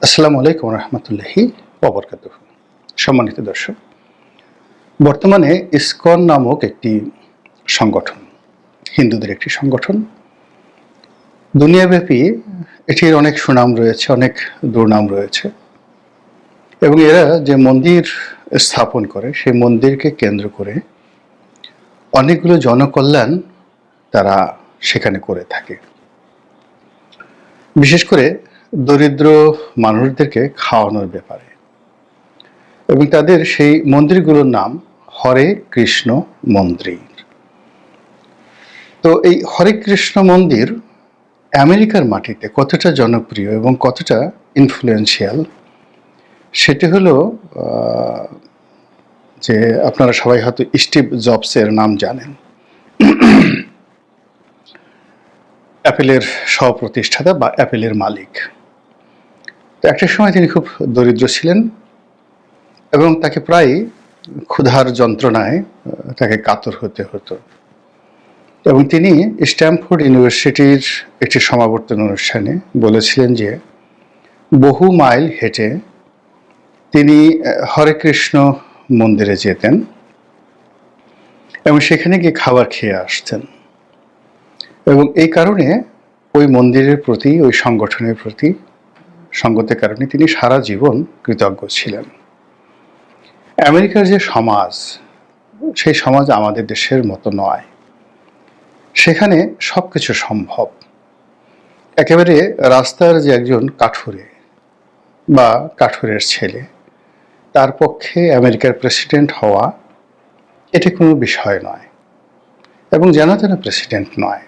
আসসালামু আলাইকুম রহমতুল্লাহি ওয়াবারাকাতুহু। সম্মানিত দর্শক, বর্তমানে ইসকন নামক একটি সংগঠন, হিন্দুদের একটি সংগঠন, দুনিয়াব্যাপী এটির অনেক সুনাম রয়েছে, অনেক দুর্নাম রয়েছে এবং এরা যে মন্দির স্থাপন করে সেই মন্দিরকে কেন্দ্র করে অনেকগুলো জনকল্যাণ তারা সেখানে করে থাকে। বিশেষ করে দরিদ্র মানুষদেরকে খাওয়ানোর ব্যাপারে, এবং তাদের সেই মন্দিরগুলোর নাম হরে কৃষ্ণ মন্দির। তো এই হরে কৃষ্ণ মন্দির আমেরিকার মাটিতে কতটা জনপ্রিয় এবং কতটা ইনফ্লুয়েন্সিয়াল সেটি হলো যে আপনারা সবাই হয়তো স্টিভ জবসের নাম জানেন, অ্যাপেলের সহপ্রতিষ্ঠাতা বা অ্যাপেলের মালিক। তো একটা সময় তিনি খুব দরিদ্র ছিলেন এবং তাকে প্রায় ক্ষুধার যন্ত্রণায় তাকে কাতর হতে হতো, এবং তিনি স্ট্যামফোর্ড ইউনিভার্সিটির একটি সমাবর্তন অনুষ্ঠানে বলেছিলেন যে বহু মাইল হেঁটে তিনি হরে কৃষ্ণ মন্দিরে যেতেন এবং সেখানে গিয়ে খাবার খেয়ে আসতেন, এবং এই কারণে ওই মন্দিরের প্রতি, ওই সংগঠনের প্রতি সঙ্গতের কারণে তিনি সারা জীবন কৃতজ্ঞ ছিলেন। আমেরিকার যে সমাজ, সেই সমাজ আমাদের দেশের মতো নয়। সেখানে সব কিছু সম্ভব। একেবারে রাস্তার যে একজন কাঠুরে বা কাঠুরের ছেলে, তার পক্ষে আমেরিকার প্রেসিডেন্ট হওয়া এটি কোনো বিষয় নয়, এবং যেন তেন প্রেসিডেন্ট নয়,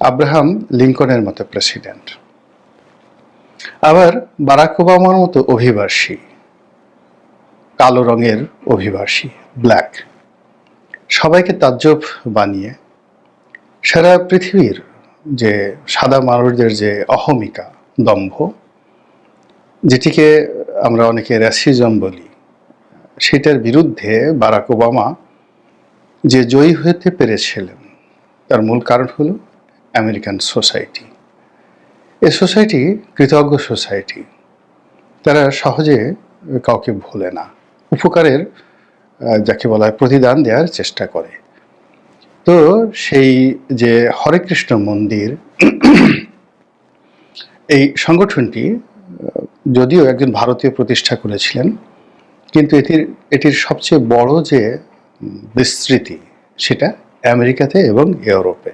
আব্রাহাম লিঙ্কনের মতো প্রেসিডেন্ট। আবার বারাক ওবামার মতো অভিবাসী, কালো রঙের অভিবাসী, ব্ল্যাক, সবাইকে তাজ্জব বানিয়ে সারা পৃথিবীর যে সাদা মানুষদের যে অহমিকা, দম্ভ, যেটিকে আমরা অনেকে র্যাসিজম বলি, সেটার বিরুদ্ধে বারাক ওবামা যে জয়ী হতে পেরেছিলেন তার মূল কারণ হলো আমেরিকান সোসাইটি। এই সোসাইটি কৃতজ্ঞ সোসাইটি, তারা সহজে কাউকে ভোলে না, উপকারের যাকে বলা হয় প্রতিদান দেওয়ার চেষ্টা করে। তো সেই যে হরে কৃষ্ণ মন্দির, এই সংগঠনটি যদিও একজন ভারতীয় প্রতিষ্ঠা করেছিলেন, কিন্তু এটির সবচেয়ে বড় যে বিস্তৃতি সেটা আমেরিকাতে এবং ইউরোপে।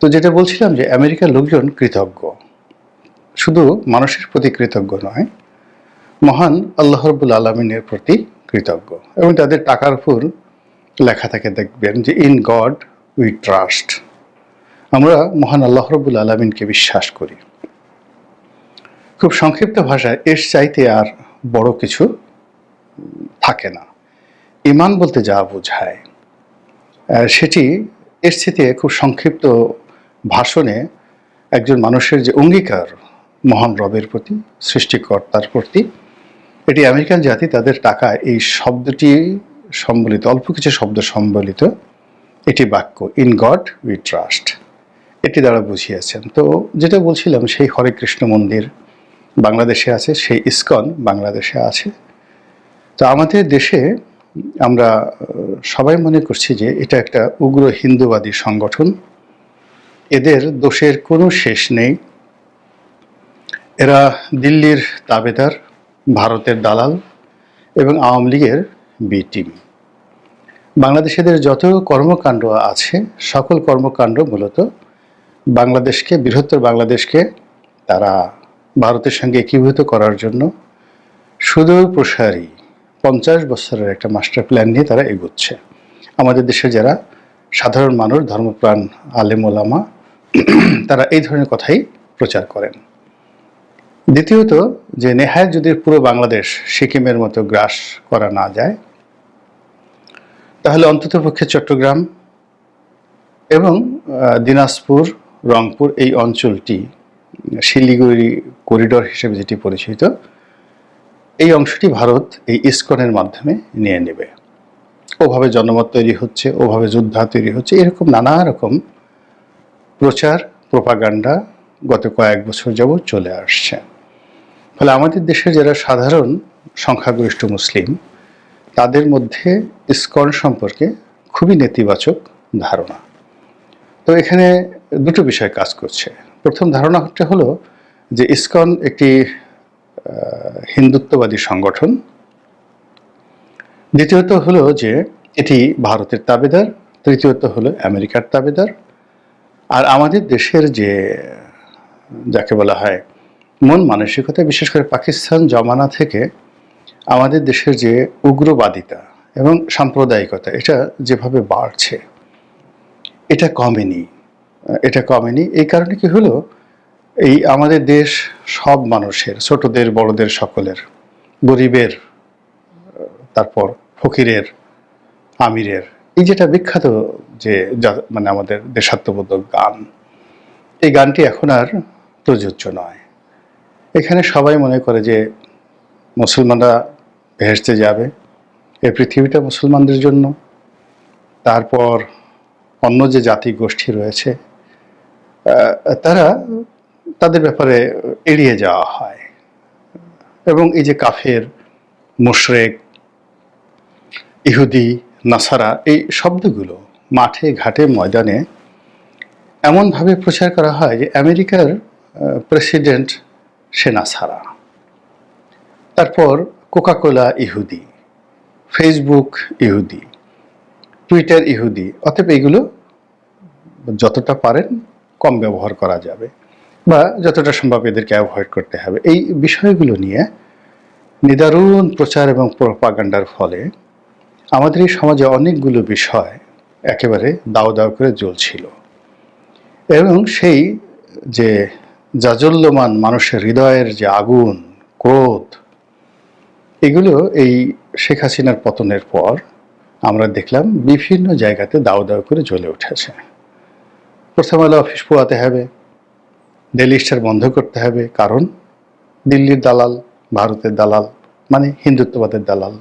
তো যেটা বলছিলাম যে আমেরিকার লোকজন কৃতজ্ঞ, শুধু মানুষের প্রতি কৃতজ্ঞ নয়, মহান আল্লাহ রাব্বুল আলামিনের প্রতি কৃতজ্ঞ, এবং তাদের টাকার উপর লেখা থাকে, দেখবেন যে ইন গড উই ট্রাস্ট, আমরা মহান আল্লাহ রাব্বুল আলামিনকে বিশ্বাস করি। খুব সংক্ষিপ্ত ভাষায় এর চাইতে আর বড় কিছু থাকে না। ঈমান বলতে যা বোঝায় সেটি এর চাইতে খুব সংক্ষিপ্ত ভাষণে একজন মানুষের যে অঙ্গীকার মহান রবের প্রতি, সৃষ্টিকর্তার প্রতি, এটি আমেরিকান জাতি তাদের টাকায় এই শব্দটি সম্বলিত, অল্প কিছু শব্দ সম্বলিত এটি বাক্য, ইন গড উই ট্রাস্ট, এটি দ্বারা বুঝিয়েছেন। তো যেটা বলছিলাম, সেই হরে কৃষ্ণ মন্দির বাংলাদেশে আছে, সেই ইসকন বাংলাদেশে আছে। তো আমাদের দেশে আমরা সবাই মনে করছি যে এটা একটা উগ্র হিন্দুবাদী সংগঠন, এদের দোষের কোনো শেষ নেই, এরা দিল্লির তাবেদার, ভারতের দালাল এবং আওয়ামী লীগের বি টিম। বাংলাদেশিদের যত কর্মকাণ্ড আছে, সকল কর্মকাণ্ড মূলত বাংলাদেশকে, বৃহত্তর বাংলাদেশকে তারা ভারতের সঙ্গে একীভূত করার জন্য সুদূর প্রসারী 50 বছরের একটা মাস্টার প্ল্যান নিয়ে তারা এগোচ্ছে। আমাদের দেশে যারা সাধারণ মানুষ, ধর্মপ্রাণ আলেম ওলামা, তারা এই ধরনের কথাই প্রচার করেন। দ্বিতীয়ত, যে নেহায় যদি পুরো বাংলাদেশ সিকিমের মতো গ্রাস করা না যায়, তাহলে অন্ততপক্ষে চট্টগ্রাম এবং দিনাজপুর, রংপুর এই অঞ্চলটি শিলিগুড়ি করিডোর হিসেবে যেটি পরিচিত, এই অংশটি ভারত এই ইসকনের মাধ্যমে নিয়ে নেবে। ওভাবে জনমত তৈরি হচ্ছে, ওভাবে যোদ্ধা তৈরি হচ্ছে, এরকম নানা রকম প্রচার প্রোপাগান্ডা গত কয়েক বছর যাবৎ চলে আসছে। ফলে আমাদের দেশের যারা সাধারণ সংখ্যাগরিষ্ঠ মুসলিম, তাদের মধ্যে ইসকন সম্পর্কে খুবই নেতিবাচক ধারণা। তো এখানে দুটো বিষয় কাজ করছে। প্রথম ধারণাটা হলো যে ইসকন একটি হিন্দুত্ববাদী সংগঠন। দ্বিতীয়ত হলো যে এটি ভারতের তাবেদার। তৃতীয়ত হলো আমেরিকার তাবেদার। আর আমাদের দেশের যে যাকে বলা হয় মন মানসিকতা, বিশেষ করে পাকিস্তান জমানা থেকে আমাদের দেশের যে উগ্রবাদিতা এবং সাম্প্রদায়িকতা, এটা যেভাবে বাড়ছে, এটা কমেনি। এই কারণে কি হলো, এই আমাদের দেশ সব মানুষের, ছোটদের বড়দের সকলের, গরিবের, তারপর ফকিরের, আমিরের, এই যেটা বিখ্যাত যে মানে আমাদের দেশাত্মবোধক গান, এই গানটি এখন আর প্রযোজ্য নয়। এখানে সবাই মনে করে যে মুসলমানরা ভেসতে যাবে, এই পৃথিবীটা মুসলমানদের জন্য, তারপর অন্য যে জাতি গোষ্ঠী রয়েছে তাদের ব্যাপারে এড়িয়ে যাওয়া হয়। এবং এই যে কাফের, মুশরিক, ইহুদি, নাসারা, এই শব্দগুলো মাঠে ঘাটে ময়দানে এমনভাবে প্রচার করা হয় যে আমেরিকার প্রেসিডেন্ট সে নাসারা, তারপর কোকাকোলা ইহুদি, ফেসবুক ইহুদি, টুইটার ইহুদি। অতএব এইগুলো যতটা পারেন কম ব্যবহার করা যাবে বা যতটা সম্ভব এদেরকে অ্যাভয়েড করতে হবে। এই বিষয়গুলো নিয়ে নিদারুণ প্রচার এবং প্রপাগান্ডার ফলে আমাদের এই সমাজে অনেকগুলো বিষয় একেবারে দাও দাও করে জ্বলছিল। এবং সেই যে জাজল্যমান মানুষের হৃদয়ের যে আগুন, ক্রোধ, এগুলো এই শেখ হাসিনার পতনের পর আমরা দেখলাম বিভিন্ন জায়গাতে দাও দাও করে জ্বলে উঠেছে। প্রথম আলো অফিস পোয়াতে হবে, ডেইলি স্টার বন্ধ করতে হবে, কারণ দিল্লির দালাল, ভারতের দালাল, মানে হিন্দুত্ববাদের দালাল।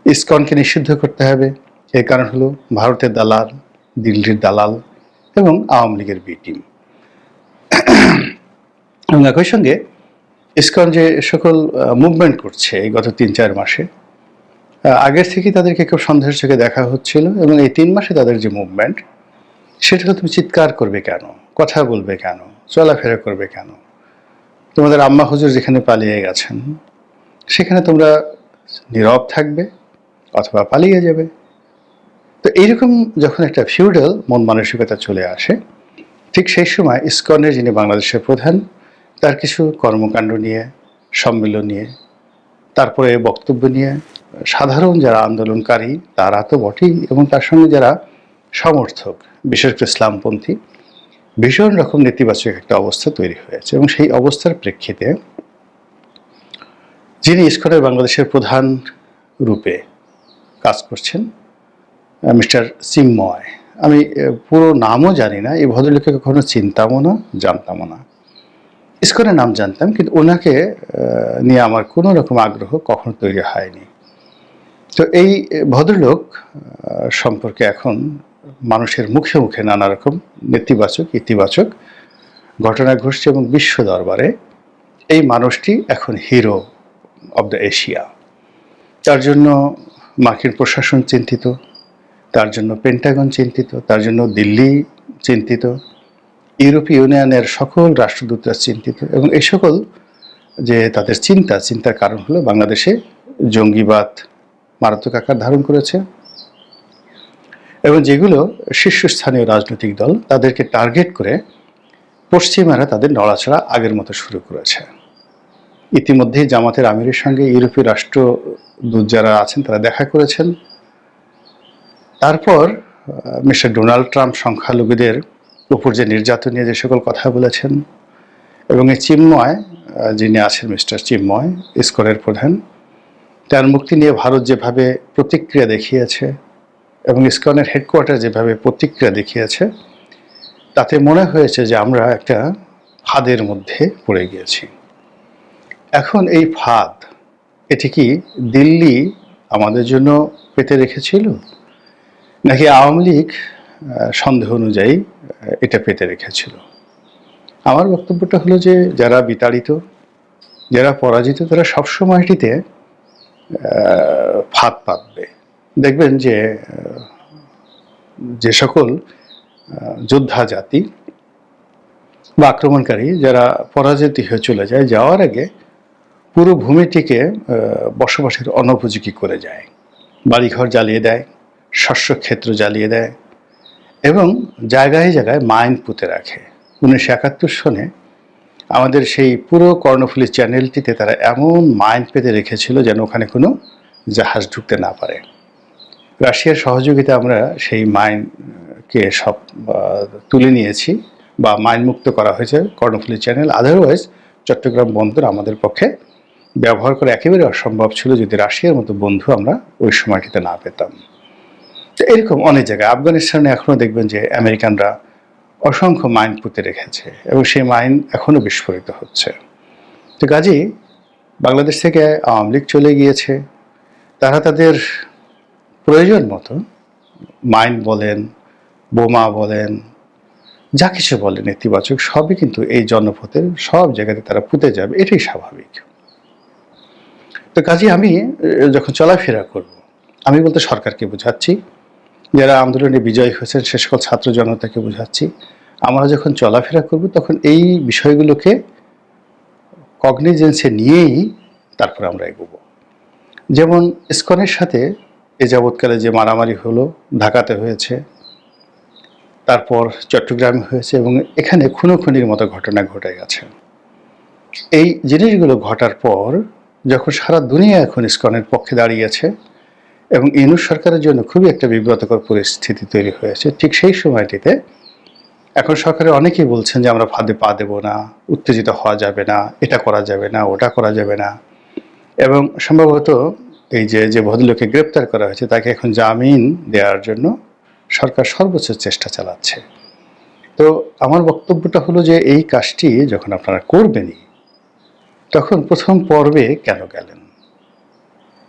ইসকনকে নিষিদ্ধ করতে হবে, এর কারণ হলো ভারতের দালাল, দিল্লির দালাল এবং আওয়ামী লীগের বি টিম। এবং একই সঙ্গে ইসকন যে সকল মুভমেন্ট করছে এই গত ৩-৪ মাসে, আগের থেকেই তাদেরকে খুব সন্দেহের চোখে দেখা হচ্ছিল। এবং এই ৩ মাসে তাদের যে মুভমেন্ট, সেটা হলো তুমি চিৎকার করবে কেন, কথা বলবে কেন, চলাফেরা করবে কেন, তোমাদের আম্মা হুজুর যেখানে পালিয়ে গেছেন সেখানে তোমরা নীরব থাকবে অথবা পালিয়ে যাবে। তো এইরকম যখন একটা ফিউডাল মন মানসিকতা চলে আসে, ঠিক সেই সময় ইসকনের যিনি বাংলাদেশের প্রধান, তার কিছু কর্মকাণ্ড নিয়ে, সম্মেলন নিয়ে, তারপরে বক্তব্য নিয়ে সাধারণ যারা আন্দোলনকারী তারা তো বটেই, এবং তার সঙ্গে যারা সমর্থক, বিশেষ করে ইসলামপন্থী, ভীষণ রকম নেতিবাচক একটা অবস্থা তৈরি হয়েছে। এবং সেই অবস্থার প্রেক্ষিতে যিনি ইসকনের বাংলাদেশের প্রধান রূপে কাজ করছেন, মিস্টার চিন্ময়, আমি পুরো নামও জানি না, এই ভদ্রলোককে কখনো চিনতামও না, জানতামও না। ইসকনের নাম জানতাম, কিন্তু ওনাকে নিয়ে আমার কোনো রকম আগ্রহ কখনো তৈরি হয়নি। তো এই ভদ্রলোক সম্পর্কে এখন মানুষের মুখে মুখে নানা রকম নেতিবাচক ইতিবাচক ঘটনা ঘটছে, এবং বিশ্ব দরবারে এই মানুষটি এখন হিরো অব দ্য এশিয়া। তার জন্য মার্কিন প্রশাসন চিন্তিত, তার জন্য পেন্টাগন চিন্তিত, তার জন্য দিল্লি চিন্তিত, ইউরোপীয় ইউনিয়নের সকল রাষ্ট্রদূতরা চিন্তিত। এবং এই সকল যে তাদের চিন্তার কারণ হলো বাংলাদেশে জঙ্গিবাদ মারাত্মক আকার ধারণ করেছে, এবং যেগুলো শীর্ষস্থানীয় রাজনৈতিক দল তাদেরকে টার্গেট করে পশ্চিমারা তাদের নড়াচড়া আগের মতো শুরু করেছে। ইতিমধ্যেই জামাতের আমিরের সঙ্গে ইউরোপীয় রাষ্ট্রদূত যারা আছেন তারা দেখা করেছেন। তারপর মিস্টার ডোনাল্ড ট্রাম্প সংখ্যালঘুদের উপর যে নির্যাতন নিয়ে যে সকল কথা বলেছেন, এবং এই চিন্ময় যিনি আছেন, মিস্টার চিন্ময়, ইসকনের প্রধান, তার মুক্তি নিয়ে ভারত যেভাবে প্রতিক্রিয়া দেখিয়েছে এবং ইসকনের হেডকোয়ার্টার যেভাবে প্রতিক্রিয়া দেখিয়েছে, তাতে মনে হয়েছে যে আমরা একটা ফাঁদের মধ্যে পড়ে গিয়েছি। এখন এই ফাঁদ, এটি কি দিল্লি আমাদের জন্য পেতে রেখেছিল, নাকি আওয়ামী লীগ সন্দেহ অনুযায়ী এটা পেতে রেখেছিল? আমার বক্তব্যটা হলো যে যারা বিতাড়িত, যারা পরাজিত তারা সবসময়টিতে ফাঁদ পাতবে। দেখবেন যে যে সকল যোদ্ধা জাতি বা আক্রমণকারী যারা পরাজিত হয়ে চলে যায়, যাওয়ার আগে পুরো ভূমিটিকে বসবাসের অনুপযোগী করে যায়, বাড়িঘর জ্বালিয়ে দেয়, শস্যক্ষেত্র জ্বালিয়ে দেয় এবং জায়গায় জায়গায় মাইন পুঁতে রাখে। 1971 সনে আমাদের সেই পুরো কর্ণফুলী চ্যানেলটিতে তারা এমন মাইন পেতে রেখেছিল যেন ওখানে কোনো জাহাজ ঢুকতে না পারে। রাশিয়ার সহযোগিতা আমরা সেই মাইনকে সব তুলে নিয়েছি বা মাইন মুক্ত করা হয়েছে কর্ণফুলী চ্যানেল। আদারওয়াইজ চট্টগ্রাম বন্দর আমাদের পক্ষে ব্যবহার করা একেবারে অসম্ভব ছিল যদি রাশিয়ার মতো বন্ধু আমরা ওই সময়টিতে না পেতাম। তো এরকম অনেক জায়গায়, আফগানিস্তানে এখনও দেখবেন যে আমেরিকানরা অসংখ্য মাইন পুঁতে রেখেছে এবং সেই মাইন এখনও বিস্ফোরিত হচ্ছে। তো কাজেই বাংলাদেশ থেকে আওয়ামী লীগ চলে গিয়েছে, তারা তাদের প্রয়োজন মতো মাইন বলেন, বোমা বলেন, যা কিছু বলেন নেতিবাচক, সবই কিন্তু এই জনপথের সব জায়গাতে তারা পুঁতে যাবে, এটাই স্বাভাবিক। তো কাজে আমি যখন চলাফেরা করব, আমি বলতে সরকারকে বোঝাচ্ছি, যারা আন্দোলনে বিজয়ী হয়েছেন সে সকল ছাত্র জনতাকে বোঝাচ্ছি, আমরা যখন চলাফেরা করব তখন এই বিষয়গুলোকে কগনিজেন্সে নিয়েই তারপর আমরা এগোবো। যেমন ইসকনের সাথে এ যাবৎকালে যে মারামারি হলো, ঢাকাতে হয়েছে, তারপর চট্টগ্রামে হয়েছে এবং এখানে খুনোখুনির মতো ঘটনা ঘটে গেছে। এই জিনিসগুলো ঘটার পর যখন সারা দুনিয়া এখন ইসকনের পক্ষে দাঁড়িয়েছে এবং ইউনূস সরকারের জন্য খুবই একটা বিব্রতকর পরিস্থিতি তৈরি হয়েছে, ঠিক সেই সময়টিতে এখন সরকারের অনেকেই বলছেন যে আমরা ফাঁদে পা দেব না, উত্তেজিত হওয়া যাবে না, এটা করা যাবে না, ওটা করা যাবে না। এবং সম্ভবত এই যে ভদ্রলোককে গ্রেপ্তার করা হয়েছে তাকে এখন জামিন দেওয়ার জন্য সরকার সর্বোচ্চ চেষ্টা চালাচ্ছে। তো আমার বক্তব্যটা হলো যে এই কাজটি যখন আপনারা করবেনই, তখন প্রথম পর্বে কেন গেলেন?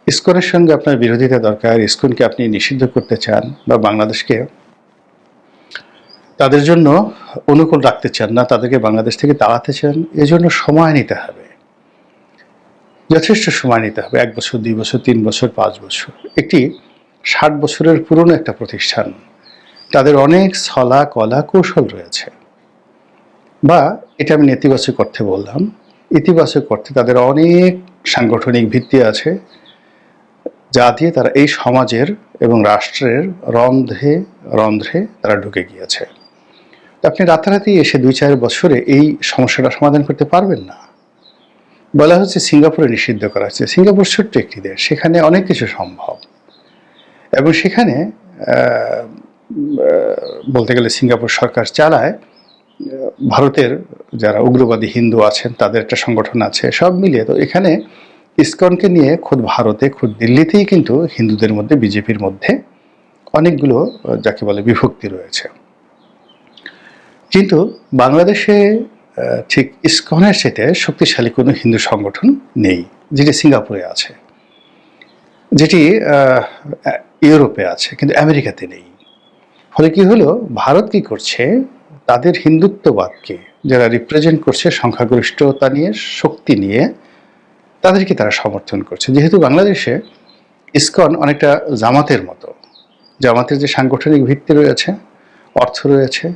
ইসকনের সঙ্গে আপনার বিরোধিতা দরকার, ইসকনকে আপনি নিষিদ্ধ করতে চান বা বাংলাদেশকে তাদের জন্য অনুকূল রাখতে চান না, তাদেরকে বাংলাদেশ থেকে তাড়াতে চান, এজন্য সময় নিতে হবে, যথেষ্ট সময় নিতে হবে। 1 বছর, 2 বছর, 3 বছর, 5 বছর। একটি 60 বছরের পুরনো একটা প্রতিষ্ঠান, তাদের অনেক ছলা কলা কৌশল রয়েছে, বা এটা আমি নেতিবাচক অর্থে বললাম, ইতিবাচক অর্থে তাদের অনেক সাংগঠনিক ভিত্তি আছে যা দিয়ে তারা এই সমাজের এবং রাষ্ট্রের রন্ধ্রে রন্ধ্রে তারা ঢুকে গিয়েছে। তো আপনি রাতারাতি এসে 2-4 বছরে এই সমস্যাটা সমাধান করতে পারবেন না। বলা হচ্ছে সিঙ্গাপুরে নিষিদ্ধ করা হচ্ছে। সিঙ্গাপুর ছোট্ট একটি দেশ, সেখানে অনেক কিছু সম্ভব এবং সেখানে বলতে গেলে সিঙ্গাপুর সরকার চালায়, ভারতের যারা উগ্রবাদী হিন্দু আছেন তাদের একটা সংগঠন আছে, সব মিলিয়ে। তো এখানে ইসকনকে নিয়ে খোদ ভারতে, খোদ দিল্লিতেই কিন্তু হিন্দুদের মধ্যে, বিজেপির মধ্যে অনেকগুলো যাকে বলে বিভক্তি রয়েছে। কিন্তু বাংলাদেশে ঠিক ইসকনের সাথে শক্তিশালী কোনো হিন্দু সংগঠন নেই, যেটি সিঙ্গাপুরে আছে, যেটি ইউরোপে আছে, কিন্তু আমেরিকাতে নেই। ফলে কি হলো, ভারত কি করছে, তাদের হিন্দুত্ববাদকে যারা রিপ্রেজেন্ট করছে সংখ্যাগরিষ্ঠতা নিয়ে, শক্তি নিয়ে, তাদেরকে তারা সমর্থন করছে। যেহেতু বাংলাদেশে ইসকন অনেকটা জামাতের মতো, জামাতের যে সাংগঠনিক ভিত্তি রয়েছে, অর্থ রয়েছে,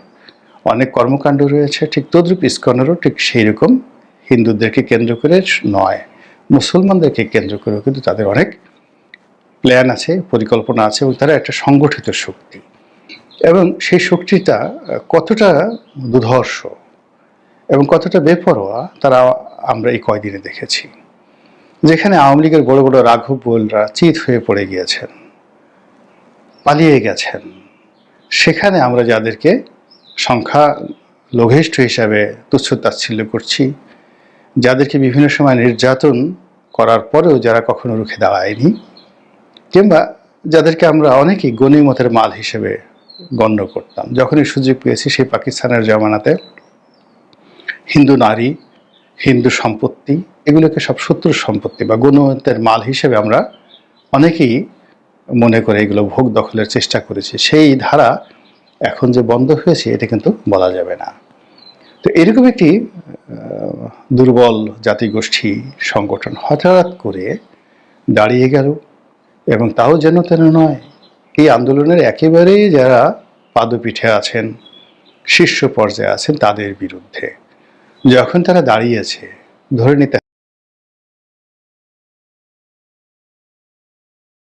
অনেক কর্মকাণ্ড রয়েছে, ঠিক তদ্রূপ ইসকনেরও ঠিক সেই রকম হিন্দুদেরকে কেন্দ্র করে নয়, মুসলমানদেরকে কেন্দ্র করেও কিন্তু তাদের অনেক প্ল্যান আছে, পরিকল্পনা আছে এবং তারা একটা সংগঠিত শক্তি। এবং সেই শক্তিটা কতটা দুর্ধর্ষ এবং কতটা বেপরোয়া তারা আমরা এই কয়দিনে দেখেছি। যেখানে আওয়ামী লীগের বড় বড় রাঘব বোলরা চিত হয়ে পড়ে গিয়েছেন, পালিয়ে গেছেন, সেখানে আমরা যাদেরকে সংখ্যা লঘিষ্ঠ হিসাবে তুচ্ছ-তাচ্ছিল্য করছি, যাদেরকে বিভিন্ন সময় নির্যাতন করার পরেও যারা কখনো রুখে দাঁড়ায়নি, কিংবা যাদেরকে আমরা অনেকেই গনিমতের মাল হিসেবে গণ্য করতাম, যখনই সুযোগ পেয়েছি সেই পাকিস্তানের জামানাতে হিন্দু নারী, হিন্দু সম্পত্তি, এগুলোকে সব শত্রুর সম্পত্তি বা গনিমতের মাল হিসেবে আমরা অনেকেই মনে করে এগুলো ভোগ দখলের চেষ্টা করেছি। সেই ধারা এখন যে বন্ধ হয়েছে এটা কিন্তু বলা যাবে না। তো তো এরকম একটি দুর্বল জাতিগোষ্ঠী সংগঠন হঠাৎ করে দাঁড়িয়ে গেল, এবং তাও যেন তেন নয়, এই আন্দোলনের একেবারেই যারা পাদপীঠে আছেন, শীর্ষ পর্যায়ে আছেন, তাদের বিরুদ্ধে। যখন তারা দাঁড়িয়েছে, ধরে নিতে